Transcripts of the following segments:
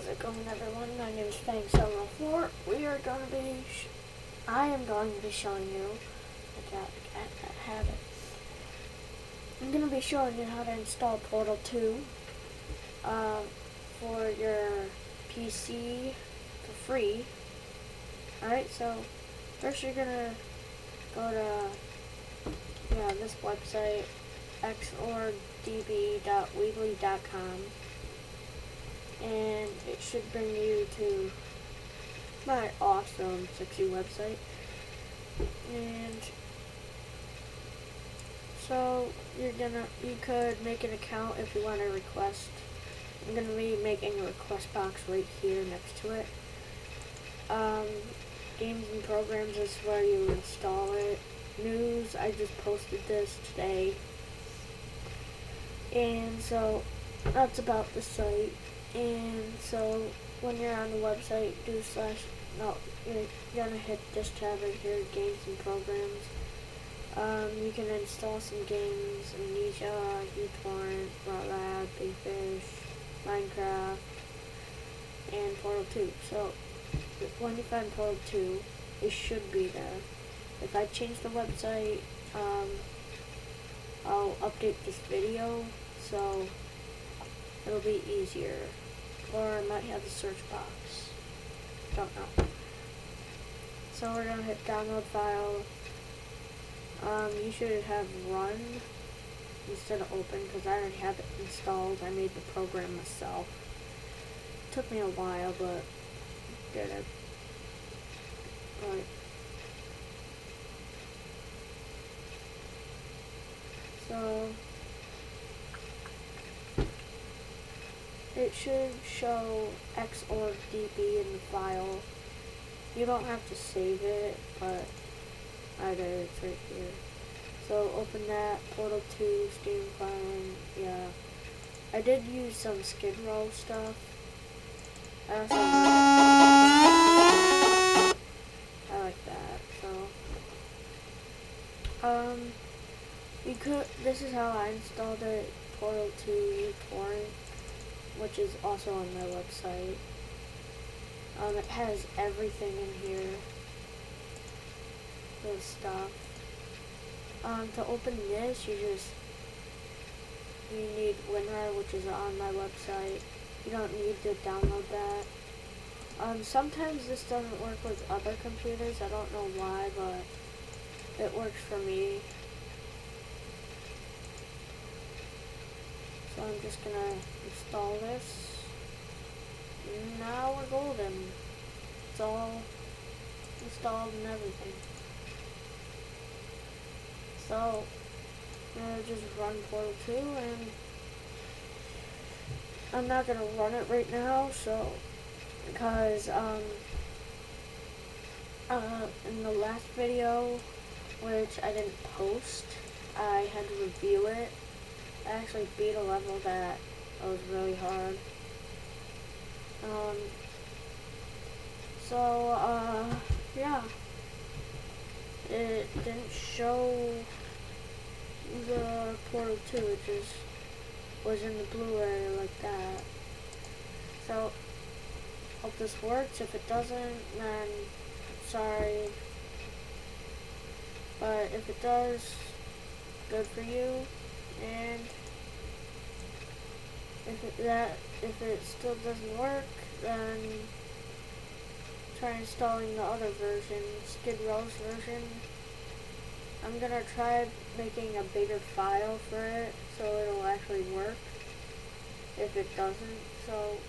How's it going, everyone? My name is Fangs. I am going to be showing you. I have it. I'm going to be showing you how to install Portal 2 for your PC for free. Alright, so first you're going to go to this website, XorgDB.weebly.com, and it should bring you to my awesome, sexy website. And so you could make an account if you want to request. I'm gonna be making a request box right here next to it. Games and programs is where you install it. News, I just posted this today. And so that's about the site. And so when you're on the website, you're gonna hit this tab right here, games and programs. You can install some games, Amnesia, uTorrent, RotLab, Big Fish, Minecraft, and Portal 2. So when you find Portal 2, it should be there. If I change the website, I'll update this video, so it'll be easier. Or I might have the search box. Don't know. So we're gonna hit download file. You should have run instead of open because I already have it installed. I made the program myself. Took me a while, but did it. Right. So it should show XorgDB in the file. You don't have to save it, but I did. It's right here. So open that, Portal 2, Steam file, yeah. I did use some Skid Row stuff. I like that, so. This is how I installed it, Portal 2 uTorrent, which is also on my website. It has everything in here. This stuff. To open this, you need WinRAR, which is on my website. You don't need to download that. Sometimes this doesn't work with other computers. I don't know why, but it works for me. So I'm just gonna install this. Now we're golden. It's all installed and everything. So I'm gonna just run Portal 2, and I'm not gonna run it right now, so because in the last video, which I didn't post, I had to review it. I actually beat a level that was really hard. Yeah. It didn't show the Portal 2, it just was in the blue area like that. So, hope this works. If it doesn't, then sorry. But if it does, good for you. And if it still doesn't work, then try installing the other version, Skid Row's version. I'm gonna try making a bigger file for it so it'll actually work if it doesn't. So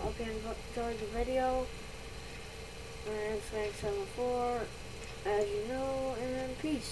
hope you enjoyed the video. My name's Fangs 74, as you know, and peace.